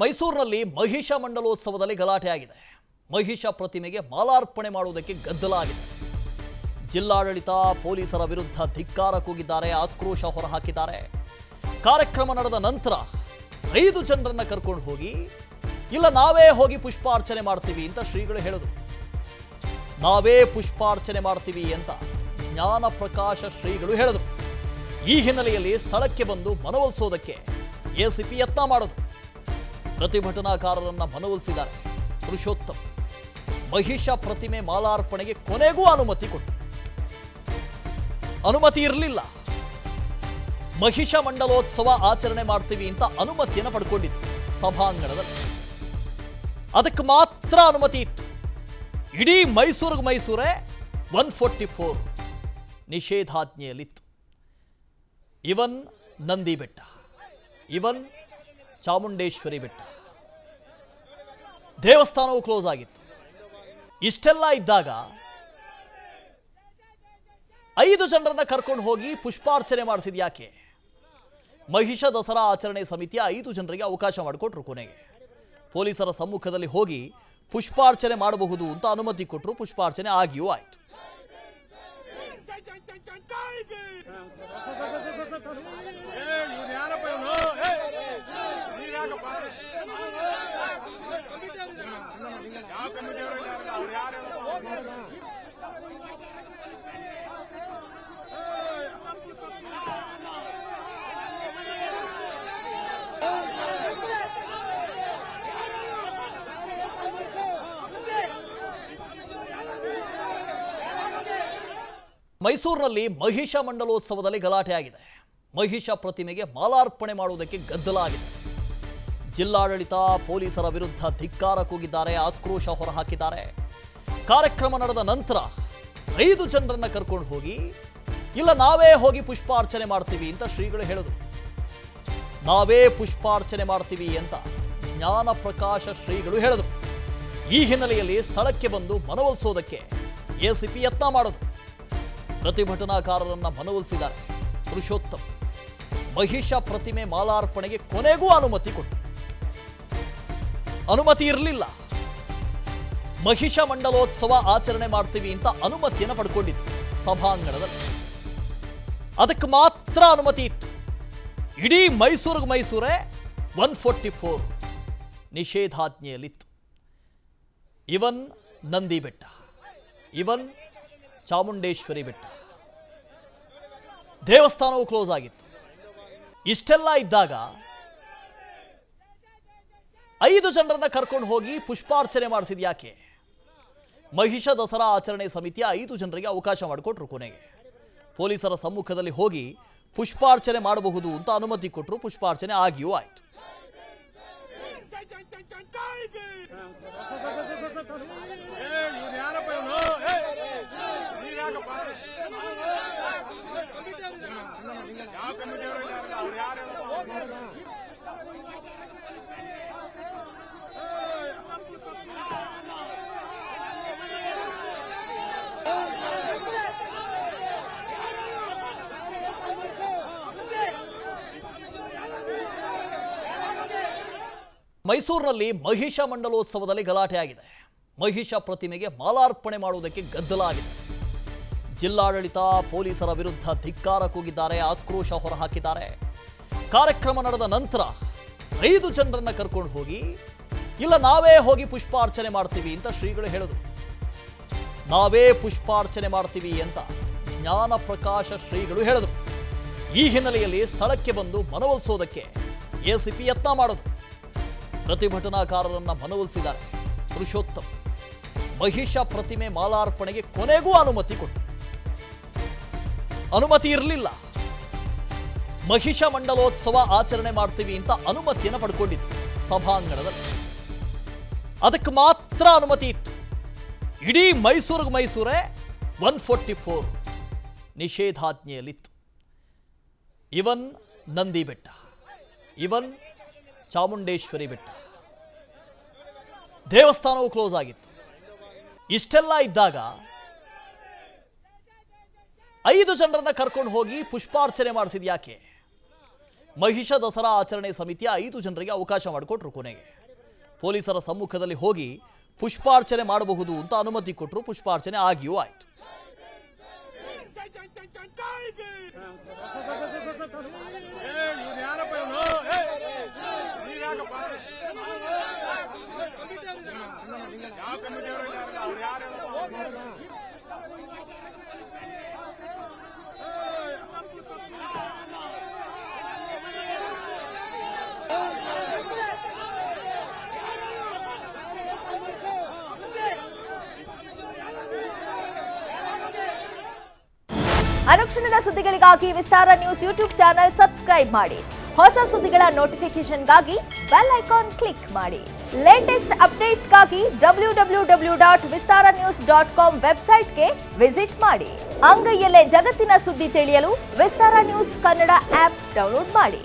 ಮೈಸೂರಿನಲ್ಲಿ ಮಹಿಷ ಮಂಡಲೋತ್ಸವದಲ್ಲಿ ಗಲಾಟೆ ಆಗಿದೆ. ಮಹಿಷ ಪ್ರತಿಮೆಗೆ ಮಾಲಾರ್ಪಣೆ ಮಾಡುವುದಕ್ಕೆ ಗದ್ದಲ ಆಗಿದೆ. ಜಿಲ್ಲಾಡಳಿತ ಪೊಲೀಸರ ವಿರುದ್ಧ ಧಿಕ್ಕಾರ ಕೂಗಿದ್ದಾರೆ, ಆಕ್ರೋಶ ಹೊರಹಾಕಿದ್ದಾರೆ. ಕಾರ್ಯಕ್ರಮ ನಡೆದ ನಂತರ 5 ಜನರನ್ನ ಕರ್ಕೊಂಡು ಹೋಗಿ ಇಲ್ಲ ನಾವೇ ಹೋಗಿ ಪುಷ್ಪಾರ್ಚನೆ ಮಾಡ್ತೀವಿ ಅಂತ ಶ್ರೀಗಳು ಹೇಳಿದರು. ನಾವೇ ಪುಷ್ಪಾರ್ಚನೆ ಮಾಡ್ತೀವಿ ಅಂತ ಜ್ಞಾನ ಪ್ರಕಾಶ ಶ್ರೀಗಳು ಹೇಳಿದರು. ಈ ಹಿನ್ನೆಲೆಯಲ್ಲಿ ಸ್ಥಳಕ್ಕೆ ಬಂದು ಮನವೊಲಿಸೋದಕ್ಕೆ ಎಸಿಪಿ ಯತ್ನ ಮಾಡಿದ್ರು. ಪ್ರತಿಭಟನಾಕಾರರನ್ನ ಮನವೊಲಿಸಿದ್ದಾರೆ ಪುರುಷೋತ್ತಮ್. ಮಹಿಷ ಪ್ರತಿಮೆ ಮಾಲಾರ್ಪಣೆಗೆ ಕೊನೆಗೂ ಅನುಮತಿ ಕೊಟ್ಟರು. ಅನುಮತಿ ಇರಲಿಲ್ಲ. ಮಹಿಷ ಮಂಡಲೋತ್ಸವ ಆಚರಣೆ ಮಾಡ್ತೀವಿ ಅಂತ ಅನುಮತಿಯನ್ನು ಪಡ್ಕೊಂಡಿದ್ರು ಸಭಾಂಗಣದಲ್ಲಿ. ಅದಕ್ಕೆ ಮಾತ್ರ ಅನುಮತಿ ಇತ್ತು. ಇಡೀ ಮೈಸೂರೇ 144 ನಿಷೇಧಾಜ್ಞೆಯಲ್ಲಿತ್ತು. ಇವನ್ ನಂದಿ ಬೆಟ್ಟ, ಇವನ್ ಚಾಮುಂಡೇಶ್ವರಿ ಬೆಟ್ಟ, ದೇವಸ್ಥಾನವು ಕ್ಲೋಸ್ ಆಗಿತ್ತು. ಇಷ್ಟೆಲ್ಲ ಇದ್ದಾಗ 5 ಜನರನ್ನ ಕರ್ಕೊಂಡು ಹೋಗಿ ಪುಷ್ಪಾರ್ಚನೆ ಮಾಡಿಸಿದ ಯಾಕೆ? ಮಹಿಷ ದಸರಾ ಆಚರಣೆ ಸಮಿತಿಯ 5 ಜನರಿಗೆ ಅವಕಾಶ ಮಾಡಿಕೊಟ್ರು. ಕೊನೆಗೆ ಪೊಲೀಸರ ಸಮ್ಮುಖದಲ್ಲಿ ಹೋಗಿ ಪುಷ್ಪಾರ್ಚನೆ ಮಾಡಬಹುದು ಅಂತ ಅನುಮತಿ ಕೊಟ್ಟರು. ಪುಷ್ಪಾರ್ಚನೆ ಆಗಿಯೂ ಆಯಿತು. ಮೈಸೂರಿನಲ್ಲಿ ಮಹಿಷ ಮಂಡಲೋತ್ಸವದಲ್ಲಿ ಗಲಾಟೆ ಆಗಿದೆ. ಮಹಿಷ ಪ್ರತಿಮೆಗೆ ಮಾಲಾರ್ಪಣೆ ಮಾಡುವುದಕ್ಕೆ ಗದ್ದಲ ಆಗಿದೆ. ಜಿಲ್ಲಾಡಳಿತ ಪೊಲೀಸರ ವಿರುದ್ಧ ಧಿಕ್ಕಾರ ಕೂಗಿದ್ದಾರೆ, ಆಕ್ರೋಶ ಹೊರಹಾಕಿದ್ದಾರೆ. ಕಾರ್ಯಕ್ರಮ ನಡೆದ ನಂತರ 5 ಜನರನ್ನ ಕರ್ಕೊಂಡು ಹೋಗಿ ಇಲ್ಲ ನಾವೇ ಹೋಗಿ ಪುಷ್ಪಾರ್ಚನೆ ಮಾಡ್ತೀವಿ ಅಂತ ಶ್ರೀಗಳು ಹೇಳಿದರು. ನಾವೇ ಪುಷ್ಪಾರ್ಚನೆ ಮಾಡ್ತೀವಿ ಅಂತ ಜ್ಞಾನ ಪ್ರಕಾಶ ಶ್ರೀಗಳು ಹೇಳಿದರು. ಈ ಹಿನ್ನೆಲೆಯಲ್ಲಿ ಸ್ಥಳಕ್ಕೆ ಬಂದು ಮನವೊಲಿಸೋದಕ್ಕೆ ಎಸಿಪಿ ಯತ್ನ ಮಾಡಿದ್ರು. ಪ್ರತಿಭಟನಾಕಾರರನ್ನ ಮನವೊಲಿಸಿದ್ದಾರೆ ಪುರುಷೋತ್ತಮ್. ಮಹಿಷ ಪ್ರತಿಮೆ ಮಾಲಾರ್ಪಣೆಗೆ ಕೊನೆಗೂ ಅನುಮತಿ ಕೊಟ್ಟರು. ಅನುಮತಿ ಇರಲಿಲ್ಲ. ಮಹಿಷ ಮಂಡಲೋತ್ಸವ ಆಚರಣೆ ಮಾಡ್ತೀವಿ ಅಂತ ಅನುಮತಿಯನ್ನು ಪಡ್ಕೊಂಡಿದ್ರು ಸಭಾಂಗಣದಲ್ಲಿ. ಅದಕ್ಕೆ ಮಾತ್ರ ಅನುಮತಿ ಇತ್ತು. ಇಡೀ ಮೈಸೂರೇ 144 ನಿಷೇಧಾಜ್ಞೆಯಲ್ಲಿತ್ತು. ಇವನ್ ನಂದಿ ಬೆಟ್ಟ, ಇವನ್ ಚಾಮುಂಡೇಶ್ವರಿ ಬೆಟ್ಟ, ದೇವಸ್ಥಾನವು ಕ್ಲೋಸ್ ಆಗಿತ್ತು. ಇಷ್ಟೆಲ್ಲ ಇದ್ದಾಗ 5 ಜನರನ್ನ ಕರ್ಕೊಂಡು ಹೋಗಿ ಪುಷ್ಪಾರ್ಚನೆ ಮಾಡಿಸಿದ ಯಾಕೆ? ಮಹಿಷ ದಸರಾ ಆಚರಣೆ ಸಮಿತಿಯ 5 ಜನರಿಗೆ ಅವಕಾಶ ಮಾಡಿಕೊಟ್ರು. ಕೊನೆಗೆ ಪೊಲೀಸರ ಸಮ್ಮುಖದಲ್ಲಿ ಹೋಗಿ ಪುಷ್ಪಾರ್ಚನೆ ಮಾಡಬಹುದು ಅಂತ ಅನುಮತಿ ಕೊಟ್ಟರು. ಪುಷ್ಪಾರ್ಚನೆ ಆಗಿಯೂ ಆಯಿತು. ಮೈಸೂರಿನಲ್ಲಿ ಮಹಿಷ ಮಂಡಲೋತ್ಸವದಲ್ಲಿ ಗಲಾಟೆ ಆಗಿದೆ. ಮಹಿಷ ಪ್ರತಿಮೆಗೆ ಮಾಲಾರ್ಪಣೆ ಮಾಡುವುದಕ್ಕೆ ಗದ್ದಲ ಆಗಿದೆ. ಜಿಲ್ಲಾಡಳಿತ ಪೊಲೀಸರ ವಿರುದ್ಧ ಧಿಕ್ಕಾರ ಕೂಗಿದ್ದಾರೆ, ಆಕ್ರೋಶ ಹೊರಹಾಕಿದ್ದಾರೆ. ಕಾರ್ಯಕ್ರಮ ನಡೆದ ನಂತರ 5 ಜನರನ್ನ ಕರ್ಕೊಂಡು ಹೋಗಿ ಇಲ್ಲ ನಾವೇ ಹೋಗಿ ಪುಷ್ಪಾರ್ಚನೆ ಮಾಡ್ತೀವಿ ಅಂತ ಶ್ರೀಗಳು ಹೇಳಿದರು. ನಾವೇ ಪುಷ್ಪಾರ್ಚನೆ ಮಾಡ್ತೀವಿ ಅಂತ ಜ್ಞಾನ ಪ್ರಕಾಶ ಶ್ರೀಗಳು ಹೇಳಿದರು. ಈ ಹಿನ್ನೆಲೆಯಲ್ಲಿ ಸ್ಥಳಕ್ಕೆ ಬಂದು ಮನವೊಲಿಸೋದಕ್ಕೆ ಎಸಿಪಿ ಯತ್ನ ಮಾಡಿದ್ರು. ಪ್ರತಿಭಟನಾಕಾರರನ್ನ ಮನವೊಲಿಸಿದ್ದಾರೆ ಪುರುಷೋತ್ತಮ್. ಮಹಿಷ ಪ್ರತಿಮೆ ಮಾಲಾರ್ಪಣೆಗೆ ಕೊನೆಗೂ ಅನುಮತಿ ಕೊಟ್ಟರು. ಅನುಮತಿ ಇರಲಿಲ್ಲ. ಮಹಿಷ ಮಂಡಲೋತ್ಸವ ಆಚರಣೆ ಮಾಡ್ತೀವಿ ಅಂತ ಅನುಮತಿಯನ್ನು ಪಡ್ಕೊಂಡಿದ್ರು ಸಭಾಂಗಣದಲ್ಲಿ. ಅದಕ್ಕೆ ಮಾತ್ರ ಅನುಮತಿ ಇತ್ತು. ಇಡೀ ಮೈಸೂರೇ 144 ನಿಷೇಧಾಜ್ಞೆಯಲ್ಲಿತ್ತು. ಇವನ್ ನಂದಿ ಬೆಟ್ಟ, ಇವನ್ ಚಾಮುಂಡೇಶ್ವರಿ ಬೆಟ್ಟ, ದೇವಸ್ಥಾನವು ಕ್ಲೋಸ್ ಆಗಿತ್ತು. ಇಷ್ಟೆಲ್ಲ ಇದ್ದಾಗ 5 ಜನರನ್ನ ಕರ್ಕೊಂಡು ಹೋಗಿ ಪುಷ್ಪಾರ್ಚನೆ ಮಾಡಿಸಿದ ಯಾಕೆ? ಮಹಿಷ ದಸರಾ ಆಚರಣೆ ಸಮಿತಿಯ 5 ಜನರಿಗೆ ಅವಕಾಶ ಮಾಡಿಕೊಟ್ರು. ಕೊನೆಗೆ ಪೊಲೀಸರ ಸಮ್ಮುಖದಲ್ಲಿ ಹೋಗಿ ಪುಷ್ಪಾರ್ಚನೆ ಮಾಡಬಹುದು ಅಂತ ಅನುಮತಿ ಕೊಟ್ಟರು. ಪುಷ್ಪಾರ್ಚನೆ ಆಗಿಯೂ ಆಯಿತು. ಅನುಕ್ಷಣದ ಸುದ್ದಿಗಳಿಗಾಗಿ ವಿಸ್ತಾರ ನ್ಯೂಸ್ ಯೂಟ್ಯೂಬ್ ಚಾನೆಲ್ ಸಬ್ಸ್ಕ್ರೈಬ್ ಮಾಡಿ. ಹೊಸ ಸುದ್ದಿಗಳ ನೋಟಿಫಿಕೇಶನ್ಗಾಗಿ ಬೆಲ್ ಐಕಾನ್ ಕ್ಲಿಕ್ ಮಾಡಿ. ಲೇಟೆಸ್ಟ್ ಅಪ್ಡೇಟ್ಸ್ಗಾಗಿ www.vistaranews.com ವೆಬ್ಸೈಟ್ಗೆ ವಿಸಿಟ್ ಮಾಡಿ. ಅಂಗೈಯಲ್ಲೇ ಜಗತ್ತಿನ ಸುದ್ದಿ ತಿಳಿಯಲು ವಿಸ್ತಾರ ನ್ಯೂಸ್ ಕನ್ನಡ ಆಪ್ ಡೌನ್ಲೋಡ್ ಮಾಡಿ.